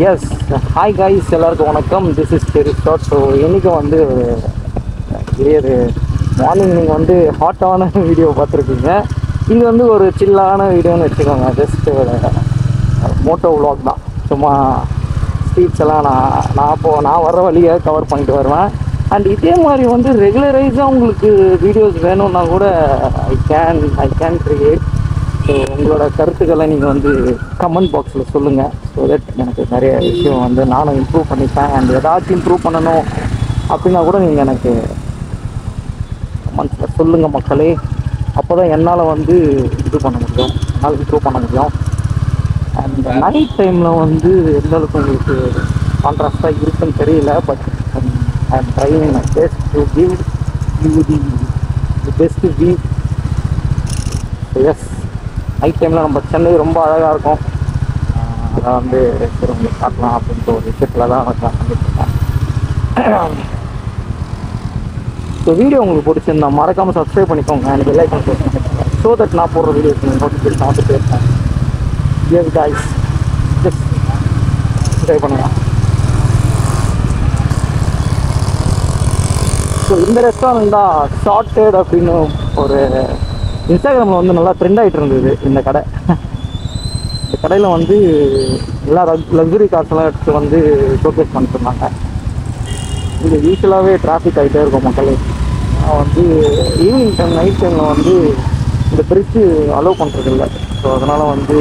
S, hi guys, எல்லாருக்கும் வணக்கம். This is தெரி ஷார்ட். ஸோ இன்றைக்கி வந்து ஒரு மார்னிங் நீங்கள் வந்து ஹாட்டான வீடியோ பார்த்துருக்கீங்க. இது வந்து ஒரு சில்லான வீடியோன்னு வச்சுக்கோங்க. ஜஸ்ட் ஒரு மோட்டோ விலாக் தான். சும்மா ஸ்ட்ரீட்ஸ் எல்லாம் நான் வர்ற வழியை கவர் பண்ணிட்டு வருவேன். அண்ட் இதே மாதிரி வந்து ரெகுலரைஸாக உங்களுக்கு வீடியோஸ் வேணும்னா கூட ஐ கேன் க்ரியேட். ஸோ உங்களோட கருத்துக்களை நீங்கள் வந்து கமெண்ட் பாக்ஸில் சொல்லுங்கள். ஸோ தட் எனக்கு நிறைய விஷயம் வந்து நானும் இம்ப்ரூவ் பண்ணிப்பேன். அண்ட் ஏதாச்சும் இம்ப்ரூவ் பண்ணணும் அப்படின்னா கூட நீங்கள் எனக்கு கமெண்ட்ஸில் சொல்லுங்கள் மக்களே. அப்போ தான் என்னால் வந்து இது பண்ண முடியும், என்னால் இம்ப்ரூவ் பண்ண முடியும். அண்ட் நைட் டைமில் வந்து எந்த அளவுக்கு உங்களுக்கு கான்ட்ராஸ்டாக இருக்குன்னு தெரியல. But I am trying my best to give you the best view. Yes, night டைமில் நம்ம சென்னை ரொம்ப அழகாக இருக்கும். அதை வந்து சரி உங்களுக்கு காட்டலாம் அப்படின்ற ஒரு விஷயத்தில் தான் நான் பண்ணிட்டுருக்கேன். ஸோ வீடியோ உங்களுக்கு பிடிச்சிருந்தா மறக்காமல் சப்ஸ்கிரைப் பண்ணிக்கோங்க. எனக்கு லைக் பண்ணி ஸோ தட் நான் போடுற வீடியோஸ் நீங்கள் நோட்டிஃபிகேஷன் வந்துட்டு இருக்கேன். எஸ் காய்ஸ், ஜஸ்ட் சப்ஸ்கிரைப் பண்ணுங்கள். ஸோ இந்த ரெஸ்டாரண்ட் தான் ஷார்ட்டட் அப்படின்னு ஒரு இன்ஸ்டாகிராமில் வந்து நல்லா ட்ரெண்ட் ஆகிட்டு இருந்தது இந்த கடை. இந்த கடையில் வந்து எல்லா லக்ஸுரி கார்ஸ்லாம் எடுத்து வந்து ஷோகேஸ் பண்ணிட்டு இருந்தாங்க. இங்கே யூஸ்வலாகவே டிராஃபிக் ஆகிட்டே இருக்கும் மக்களே. வந்து ஈவினிங் டைம் நைட் டைமில் வந்து இந்த பிரிட்ஜு அலோவ் பண்ணுறதில்ல. ஸோ அதனால் வந்து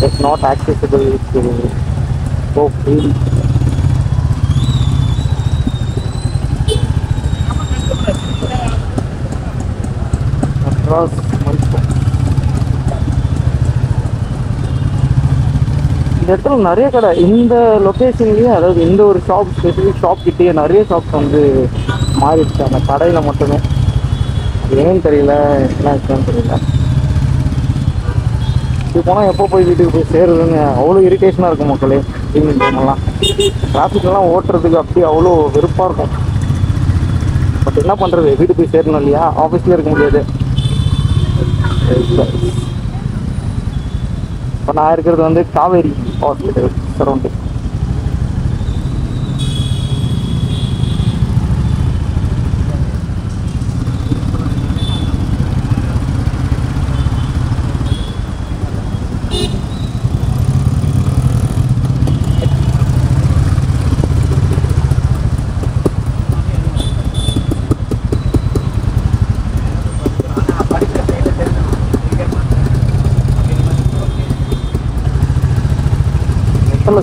it's not accessible to go freely. இந்த இடத்துல நிறைய கடை இந்த லொக்கேஷன்லேயே, அதாவது இந்த ஒரு ஷாப் ஸ்பெசிஃபிக் ஷாப் கிட்டேயே நிறைய ஷாப்ஸ் வந்து மாறிடுச்சு அந்த கடையில் மட்டுமே. ஏன்னு தெரியல, என்ன இருக்குன்னு தெரியல. இது போனால் எப்போ போய் வீட்டுக்கு போய் சேருதுன்னு அவ்வளோ இரிட்டேஷனாக இருக்கும் மக்களே. ஈவினிங் டைம்லாம் டிராஃபிக்லாம் ஓட்டுறதுக்கு அப்படி அவ்வளோ வெறுப்பாக இருக்கும். பட் என்ன பண்ணுறது, வீட்டுக்கு போய் சேரணும் இல்லையா, ஆஃபீஸில் இருக்க முடியாது. இப்போ நான் இருக்கிறது வந்து காவேரி ஹாஸ்பிட்டல் சரௌண்டிங்.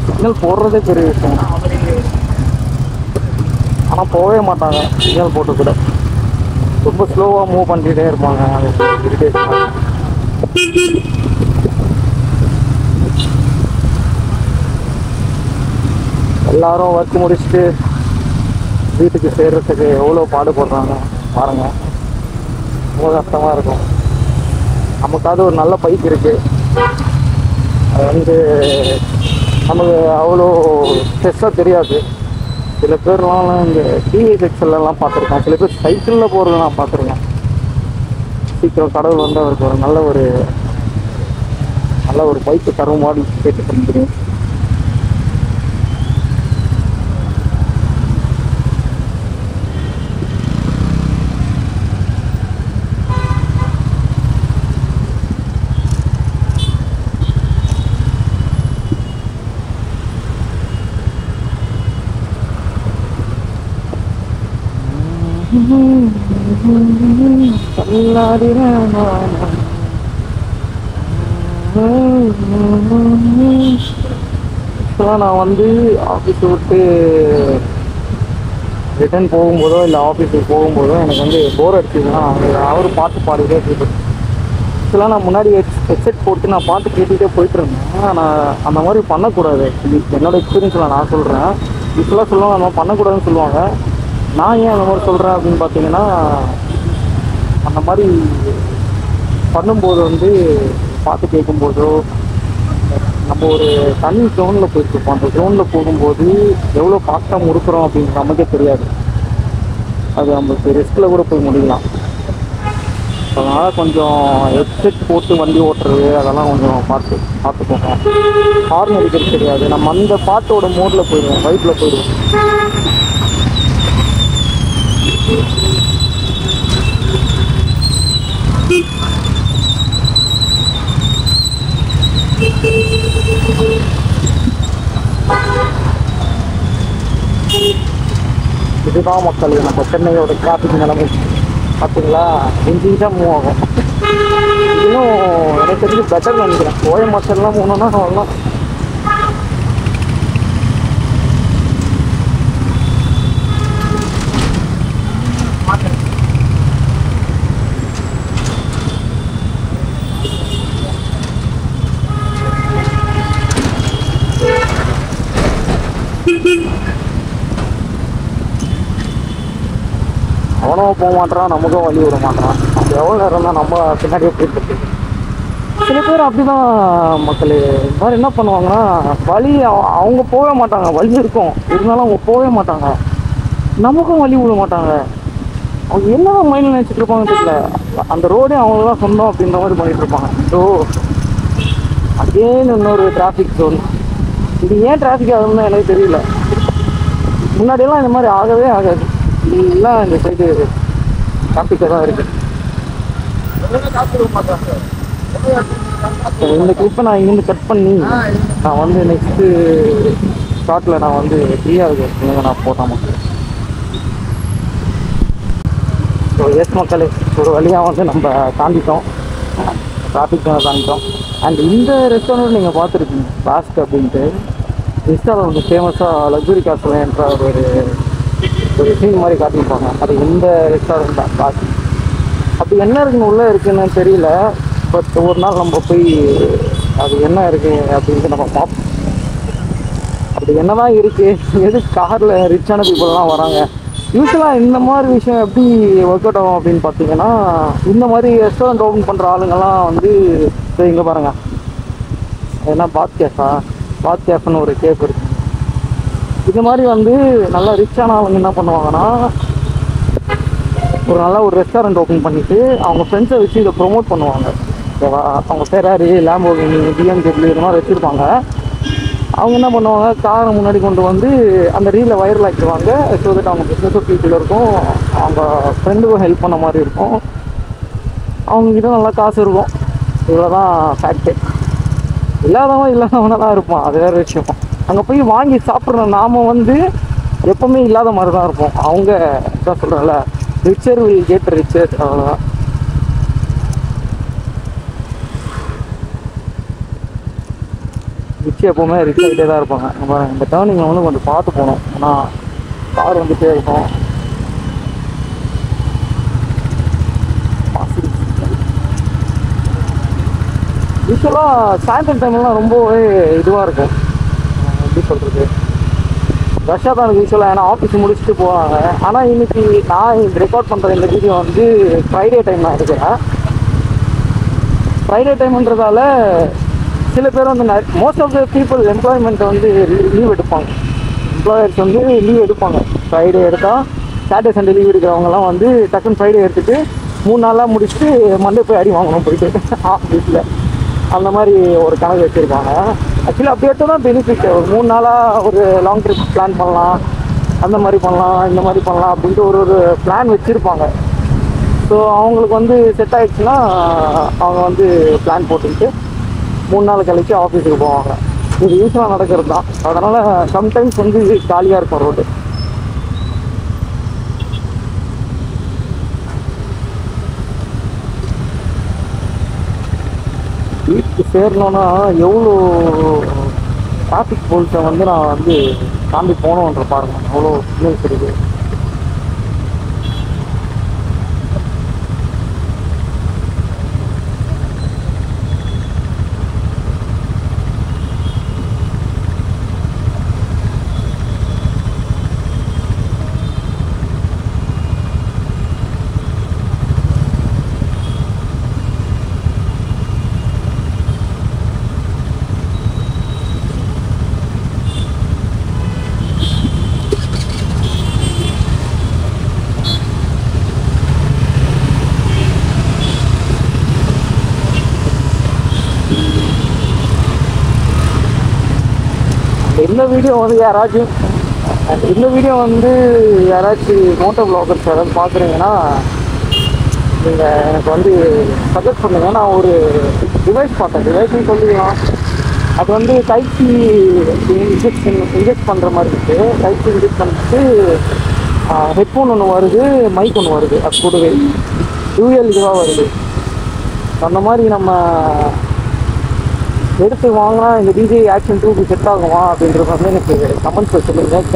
சிக்னல் போடுறதே பெரிய விஷயம். ஆனால் போகவே மாட்டாங்க சிக்னல் போட்டு கூட. ரொம்ப ஸ்லோவாக மூவ் பண்ணிகிட்டே இருப்பாங்க. அது இரிட்டேஷன். எல்லாரும் ஒர்க் முடிச்சுட்டு வீட்டுக்கு சேர்றதுக்கு எவ்வளோ பாடுபடுறாங்க பாருங்கள். ரொம்ப கஷ்டமாக இருக்கும். நமக்காவது ஒரு நல்ல பைக் இருக்குது. அது வந்து நமக்கு அவ்வளோ ஸ்ட்ரெஸ்ஸாக தெரியாது. சில பேர்லாம் இந்த டிவிஎஸ் எக்ஸல்லாம் பார்த்துருக்கேன். சில பேர் சைக்கிளில் போகிறது நான் பார்த்துருக்கேன். சீக்கிரம் கடவுள் வந்து அவருக்கு ஒரு நல்ல ஒரு பைக்கு தரும் மாதிரி கேட்டு முடியும். நான் வந்து ஆஃபீஸ் விட்டு ரிட்டர்ன் போகும்போதோ இல்லை ஆஃபீஸுக்கு போகும்போதோ எனக்கு வந்து போர் அடிச்சதுன்னா அவர் பாட்டு பாடிட்டே போயிட்டு ஆக்சுவலாக நான் முன்னாடி ஹெட்செட் போட்டு நான் பாட்டு கேட்டுகிட்டே போயிட்டு இருந்தேன். நான் அந்த மாதிரி பண்ணக்கூடாது. என்னோடய எக்ஸ்பீரியன்ஸில் நான் சொல்கிறேன். இப்போலாம் சொல்லுவாங்க அந்த மாதிரி பண்ணக்கூடாதுன்னு சொல்லுவாங்க. நான் ஏன் அந்த மாதிரி சொல்கிறேன் அப்படின்னு பார்த்தீங்கன்னா, அந்த மாதிரி பண்ணும்போது வந்து பாட்டு கேட்கும்போதோ நம்ம ஒரு தனி ஜோனில் போயிட்டுருப்போம். அந்த ஜோனில் போகும்போது எவ்வளோ ஃபாஸ்ட்டாக முடுக்கிறோம் அப்படின்னு நமக்கே தெரியாது. அது நம்மளுக்கு ரிஸ்கில் கூட போய் முடியலாம். அதனால் கொஞ்சம் ஹெட்செட் போட்டு வண்டி ஓட்டுறது அதெல்லாம் கொஞ்சம் பார்த்துக்கோங்க. ஹார்ன் அடிக்கிறது தெரியாது. நம்ம அந்த பாட்டோட மோடில் போயிடுவோம், வைப்பில் போயிடுவோம். இதுதான் மக்கள் நம்ம சென்னையோட டிராஃபிக் நிலைமை. பார்த்தீங்களா, இன்ஜின் மூவ் ஆகும். இன்னும் எனக்கு தெரிஞ்சு பெட்டர் நினைக்கிறேன். கோயம்புத்தூர்லாம் போகணுன்னா வரலாம். அவனும் போக மாட்டான், நமக்கும் வழி விட மாட்டான். எவ்வளோ நேரம் தான் நம்ம பின்னாடியே போயிட்டு. சில பேர் அப்படிதான் மக்கள். இந்த மாதிரி என்ன பண்ணுவாங்கன்னா, வழி அவங்க போகவே மாட்டாங்க. வழி இருக்கும் இருந்தாலும் அவங்க போகவே மாட்டாங்க, நமக்கும் வழி விட மாட்டாங்க. அவங்க என்னதான் மைண்டில் நினச்சிட்டு இருப்பாங்கன்னு தெரியல. அந்த ரோடே அவங்க தான் சொந்தம் அப்படின்ற மாதிரி பண்ணிட்டு இருப்பாங்க. ஸோ அகேன் இன்னொரு டிராஃபிக் ஜோன். இது ஏன் டிராஃபிக் ஆகுதுன்னு எனக்கு தெரியல. முன்னாடியெல்லாம் இந்த மாதிரி ஆகவே ஆகாது. எல்லாம் இந்த சைடு டிராஃபிக்காக தான் இருக்குது. இந்த கிளிப்பை நான் இங்கேருந்து கட் பண்ணி நான் வந்து நெக்ஸ்ட்டு ஷார்ட்டில் நான் வந்து ஃப்ரீயாக இருக்கேன் நான் போட்டால் மக்கள். ஸோ எஸ் மக்களே, ஒரு வழியாக வந்து நம்ம தாண்டிட்டோம், டிராஃபிக் தாண்டிட்டோம். அண்ட் இந்த ரெஸ்டாரண்ட் நீங்கள் பார்த்துருக்கீங்க, பாஸ்க் அப்படின்ட்டு. இன்ஸ்டாவில் வந்து ஃபேமஸாக லக்ஸுரி காசில் என்ற ஒரு சீன் மாதிரி காட்டியிருப்பாங்க. அது இந்த ரெஸ்டாரண்ட் தான் பாஸ்க். அப்படி என்ன இருக்குன்னு உள்ளே இருக்குன்னு தெரியல. பட் ஒரு நாள் நம்ம போய் அது என்ன இருக்குது அப்படின்ட்டு நம்ம பார்ப்போம். அப்படி என்ன தான் இருக்குது, எது காரில் ரிச்சான பீப்புளெலாம் வராங்க. யூஸ்வலாக இந்த மாதிரி விஷயம் எப்படி ஒர்க் அவுட் ஆகும் அப்படின்னு பார்த்தீங்கன்னா, இந்த மாதிரி ரெஸ்டாரண்ட் ஓப்பன் பண்ணுற ஆளுங்கள்லாம் வந்து இங்கே பாருங்கள், ஏன்னா பாத் கேஃப்னு ஒரு கேஃப் இருக்குது. இது மாதிரி வந்து நல்லா ரிச்சான ஆளுங்க என்ன பண்ணுவாங்கன்னா, ஒரு நல்ல ஒரு ரெஸ்டாரண்ட் ஓப்பன் பண்ணிவிட்டு அவங்க ஃப்ரெண்ட்ஸை வச்சு இதை ப்ரொமோட் பண்ணுவாங்க. ஓகேவா, அவங்க ஃபெராரி, லாம்போர்கினி, BMW இது மாதிரி வச்சுருப்பாங்க. அவங்க என்ன பண்ணுவாங்க, காரை முன்னாடி கொண்டு வந்து அந்த ரீலில் வைரல் ஆக்கிடுவாங்க. ஸோ தட் அவங்க பிஸ்னஸும் பீப்புள் இருக்கும், அவங்க ஃப்ரெண்டுக்கும் ஹெல்ப் பண்ண மாதிரி இருக்கும், அவங்கக்கிட்ட நல்லா காசு இருக்கும். இவ்வளோ தான் ஃபேக்ட்டு. இல்லாதவனாக தான் இருப்பான், அது வேறு விஷயம். அங்கே போய் வாங்கி சாப்பிட்ற நாம் வந்து எப்போவுமே இல்லாத மாதிரி தான் இருப்போம். அவங்க தான் சொல்கிறேன்ல, ரிச்சர் வில் கெட் ரிச்சர், அவ்வளோதான். ரிச் எப்போவுமே ரிச் ஆகிட்டே தான் இருப்பாங்க. இந்த டேர்னிங்கில் வந்து கொஞ்சம் பார்த்து போகணும், ஆனால் கார் வந்துகிட்டே இருக்கும். யூஸ்வலாக சாயந்தரம் டைம்லாம் ரொம்பவே இதுவாக இருக்கும், எப்படி சொல்கிறது, ரஷ்ஷாக தான் இருக்குது யூஸ்வலாக. ஏன்னா ஆஃபீஸ் முடிச்சுட்டு போவாங்க. ஆனால் இன்றைக்கி நான் ரெக்கார்ட் பண்ணுற இந்த வீடியோ வந்து ஃப்ரைடே டைம் நான் எடுக்கிறேன். ஃப்ரைடே டைம்ன்றதால சில பேர் வந்து most of the people employment வந்து லீவ் எடுப்பாங்க. எம்ப்ளாயர்ஸ் வந்து லீவ் எடுப்பாங்க. ஃப்ரைடே எடுத்தால் சாட்டர்டே சண்டே லீவ் எடுக்கிறவங்கலாம் வந்து டக்குன்னு ஃப்ரைடே எடுத்துகிட்டு 3 நாளாக முடிச்சுட்டு மண்டே போய் அடி வாங்கணும் போயிட்டு ஆஃபீஸில். அந்த மாதிரி ஒரு கணக்கு வச்சுருக்காங்க. ஆக்சுவலி அப்படி எடுத்தால் தான் பெனிஃபிட். ஒரு 3 நாளாக ஒரு லாங் ட்ரிப் பிளான் பண்ணலாம், அந்த மாதிரி பண்ணலாம், இந்த மாதிரி பண்ணலாம் அப்படின்ட்டு ஒரு பிளான் வச்சுருப்பாங்க. ஸோ அவங்களுக்கு வந்து செட் ஆகிடுச்சுன்னா அவங்க வந்து பிளான் போட்டுக்கிட்டு 3 நாள் கழிச்சு ஆஃபீஸுக்கு போவாங்க. இது யூஸ்வலாக நடக்கிறது தான். அதனால் சம்டைம்ஸ் வந்து காலியாக இருக்கும் ரோடு. வீட்டுக்கு சேரணுன்னா எவ்வளோ டிராஃபிக் போலீஸை வந்து நான் வந்து தாண்டி போகணுன்ற பாருங்கள், எவ்வளோ சிக்னல்ஸ் இருக்குது. இந்த வீடியோ வந்து யாராச்சும் மோட்டோ வ்ளாகர்ஸ் யாராவது பார்க்குறீங்கன்னா நீங்கள் எனக்கு வந்து சஜஸ்ட் பண்ணுங்க. நான் ஒரு டிவைஸ்னு சொல்லிக்கலாம். அது வந்து டைப் இன்ஜெக்ட் பண்ணுற மாதிரி இருக்குது. டைப் இன்ஜெக்ட் பண்ணிட்டு ஹெட்ஃபோன் ஒன்று வருது, மைக் ஒன்று வருது, அது கூடவே டூஎல் இதுவாக வருது. அந்த மாதிரி நம்ம எடுத்து வாங்கினா இந்த டிஜே ஆக்ஷன் 2 செட் ஆகுமா அப்படின்றது வந்து எனக்கு கமெண்ட்ஸில் சொல்லுங்கள்.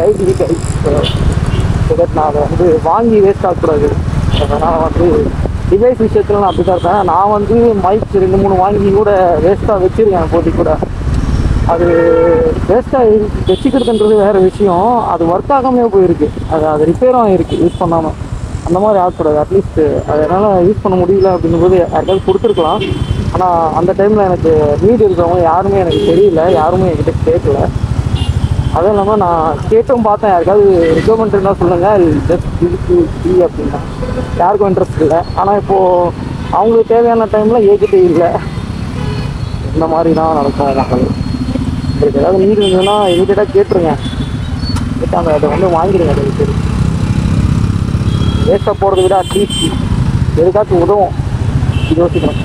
நான் அதை வந்து வாங்கி வேஸ்ட் ஆகக்கூடாது. அதனால் வந்து டிவைஸ் விஷயத்தில் நான் அப்படி தான் இருப்பேன். நான் வந்து மைக் 2-3 வாங்கி கூட வேஸ்ட்டாக வச்சுருக்கேன். போட்டி கூட அது வேஸ்ட்டாக வச்சுக்கிறதுன்றது வேறு விஷயம். அது ஒர்க் ஆகாமே போயிருக்கு. அது ரிப்பேரும் ஆகிருக்கு யூஸ் பண்ணாமல். அந்த மாதிரி ஆகக்கூடாது. அட்லீஸ்ட் அதனால் யூஸ் பண்ண முடியல அப்படிங்கும்போது யாருக்காவது கொடுத்துருக்கலாம். ஆனால் அந்த டைமில் எனக்கு நீடு இருக்கிறவங்க யாருமே எனக்கு தெரியல, யாருமே என்கிட்ட கேட்கல. அதுவும் இல்லாமல் நான் கேட்டும் பார்த்தேன், யாருக்காவது ரெக்கமெண்ட் இருந்தால் சொல்லுங்கள், ஜஸ்ட் இதுக்கு ஃப்ரீ அப்படின்னா யாருக்கும் இன்ட்ரெஸ்ட் இல்லை. ஆனால் இப்போது அவங்களுக்கு தேவையான டைமில் ஏகிட்டே இல்லை. இந்த மாதிரி தான் நடக்கும் மக்கள். உங்களுக்கு ஏதாவது நீடு இருந்ததுன்னா இமீடியட்டாக கேட்டுருங்க. கேட்டாங்க அதை வந்து வாங்கிடுங்க. அது சரி, வேஸ்ட்டாக போகிறத விட அட்லீஸ்ட் எதுக்காச்சும் உதவும். இது யோசிக்கணும்.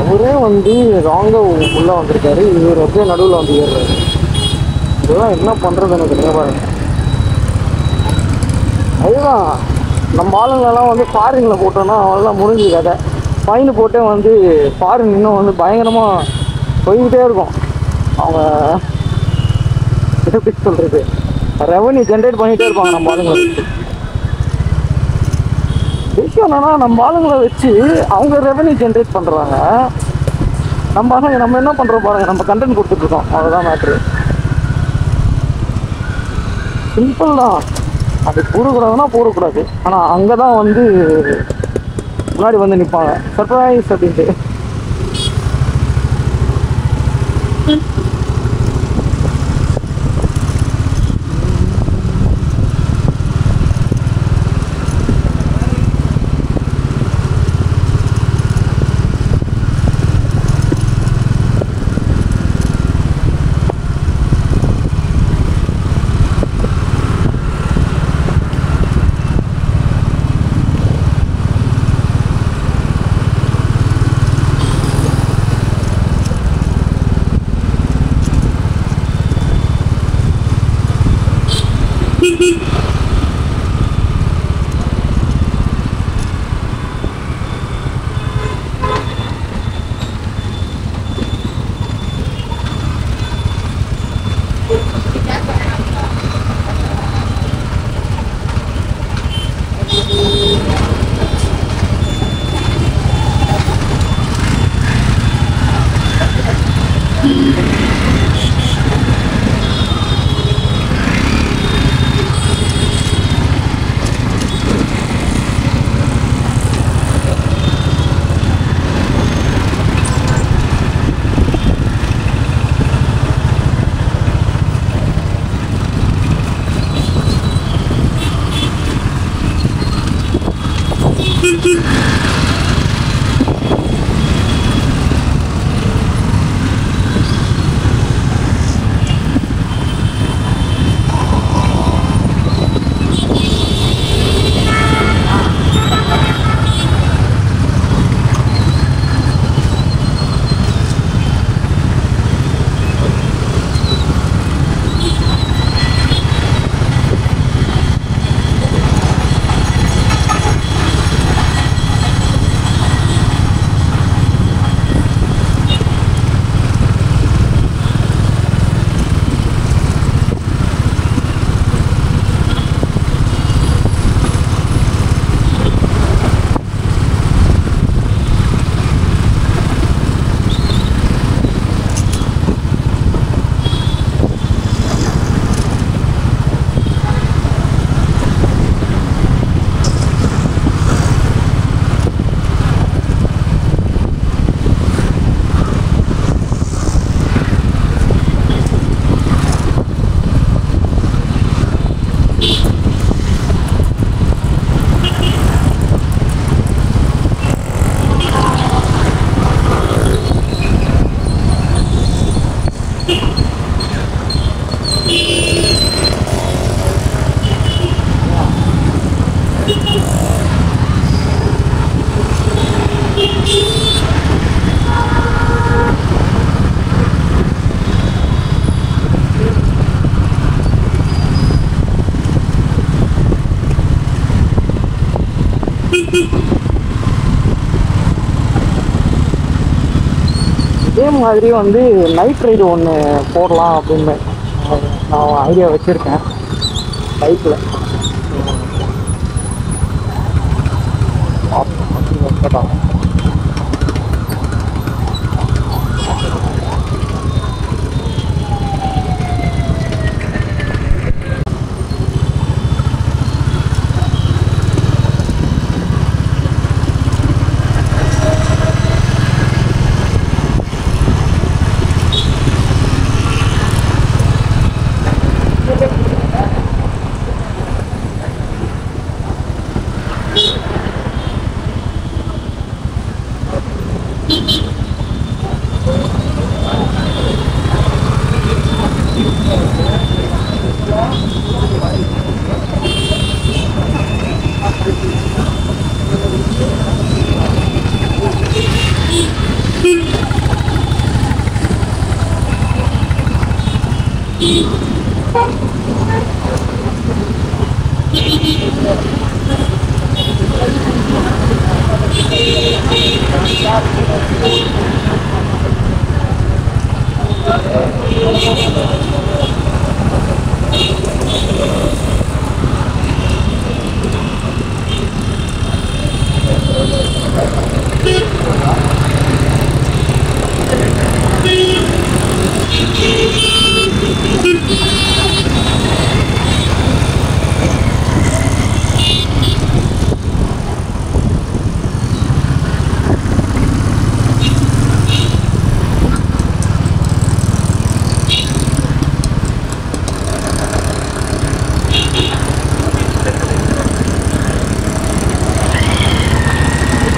அவரே வந்து ராங்காக உள்ளே வந்திருக்காரு. இவர் அப்படியே நடுவில் வந்து ஏறுறாரு. இதெல்லாம் என்ன பண்ணுறது எனக்கு தேவைங்க. அதுதான் நம்ம ஆளுங்களெல்லாம் வந்து ஃபாரினில் போட்டோன்னா அவெல்லாம் முடிஞ்சு கதை. ஃபைனு போட்டே வந்து ஃபாரின் இன்னும் வந்து பயங்கரமாக போய்கிட்டே இருக்கும். அவங்க எப்படி சொல்கிறது, ரெவன்யூ ஜென்ரேட் பண்ணிகிட்டே இருப்பாங்க நம்ம ஆளுங்களை வச்சு. விஷயம் என்னன்னா, நம்ம ஆளுங்களை வச்சு அவங்க ரெவன்யூ ஜென்ரேட் பண்ணுறாங்க. நம்ம ஆளுங்க நம்ம என்ன பண்ணுறோம் பாருங்கள், நம்ம கண்டென்ட் கொடுத்துட்ருக்கோம். அவ்வளோதான் மேட்ரு. சிம்பிள் தான். அது போடக்கூடாதுன்னா போடக்கூடாது. ஆனால் அங்கே தான் வந்து முன்னாடி வந்து நிற்பாங்க சர்ப்ரைஸ் அப்படின்ட்டு. இதே மாதிரி வந்து நைட் ரைடு ஒன்று போடலாம் அப்படின்னு நான் ஐடியா வச்சுருக்கேன் பைக்கில்.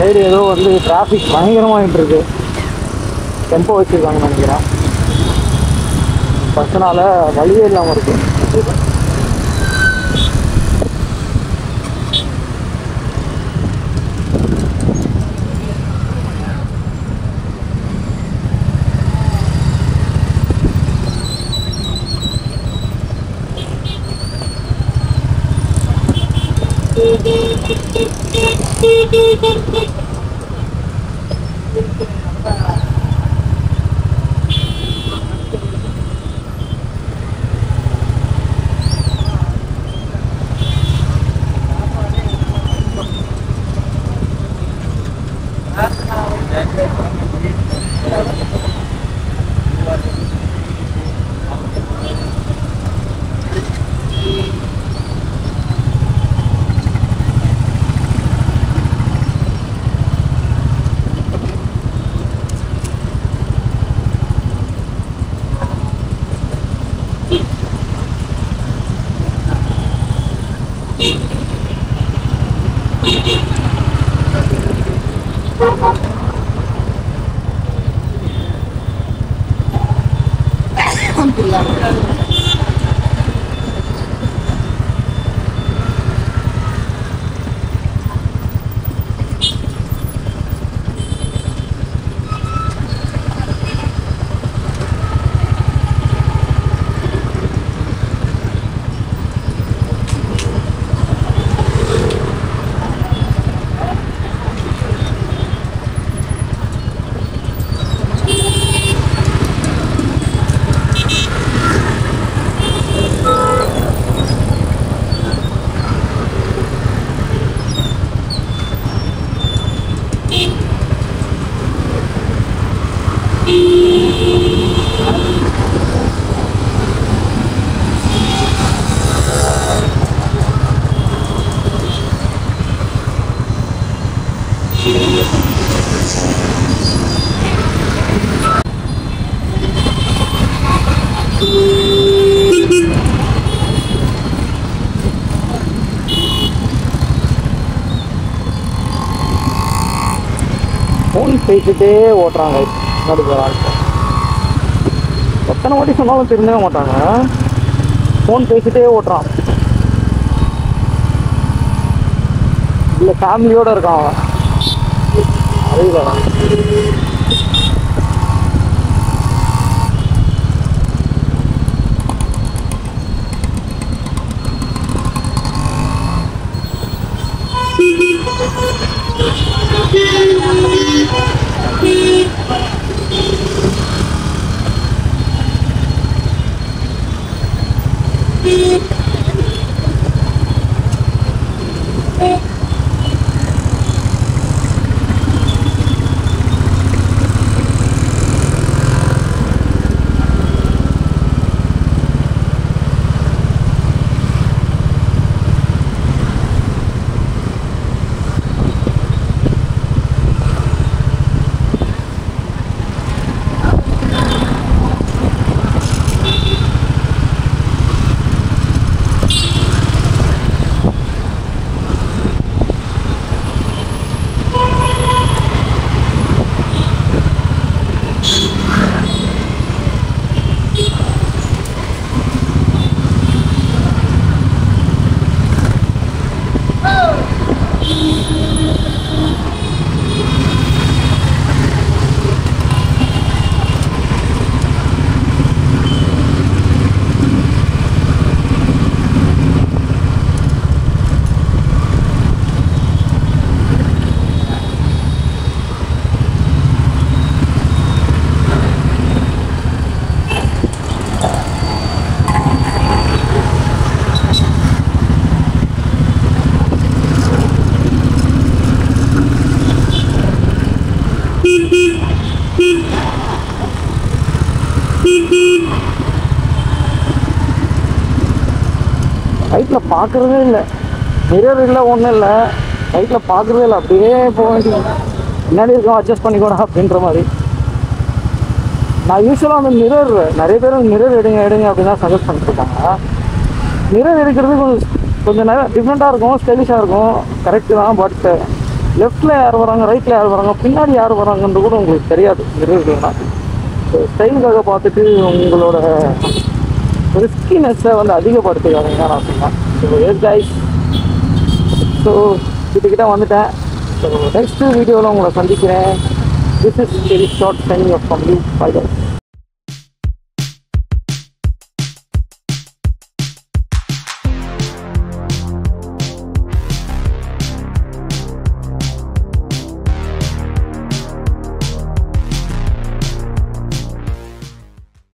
சைடு ஏதோ வந்து டிராஃபிக் பயங்கரமாகிட்டு இருக்கு. டெம்போ வச்சுருக்காங்கன்னு நினைக்கிறேன். பஸ்ஸுனால வழியே இல்லாமல் இருக்கு. ஃபோன் பேசிட்டே ஓட்டுறாங்க நடுக்கிற ஆட்கள். எத்தனை வாட்டி சொன்னாலும் திருந்தவே மாட்டாங்க. ஃபோன் பேசிட்டே ஓட்டுறான். இல்லை ஃபேமிலியோடு இருக்கான் அவன். அதுதான் ரைட்டில் பார்க்குறதே இல்லை, மிரர் இல்லை, ஒன்றும் இல்லை, ரைட்டில் பார்க்குறதே இல்லை. அப்படியே போக வேண்டியது, முன்னாடி இருக்கோம் அட்ஜஸ்ட் பண்ணிக்கூட அப்படின்ற மாதிரி. நான் யூஸ்வலாக அந்த மிரர் நிறைய பேர் மிரர் எடுங்க அப்படின்னு தான் சஜஸ்ட் பண்ணிட்டுருக்காங்க. மிரர் எடுக்கிறது கொஞ்சம் நிறைய டிஃப்ரெண்ட்டாக இருக்கும், ஸ்டைலிஷாக இருக்கும், கரெக்டு தான். பட் லெஃப்ட்டில் யார் வராங்க, ரைட்டில் யார் வராங்க, பின்னாடி யார் வராங்கன்றது கூட உங்களுக்கு தெரியாது மிரர் இல்லைன்னா. ஸோ ஸ்டைலுக்காக பார்த்துட்டு உங்களோட ரிஸ்கினஸ்ஸை வந்து அதிகப்படுத்திக்காதீங்க நான் சொன்னேன். ஸோ எஸ் கைஸ், ஸோ கிட்ட வந்துட்டேன். ஸோ நெக்ஸ்ட் வீடியோவில் உங்களை சந்திக்கிறேன். This is very short signing off from you. Bye guys.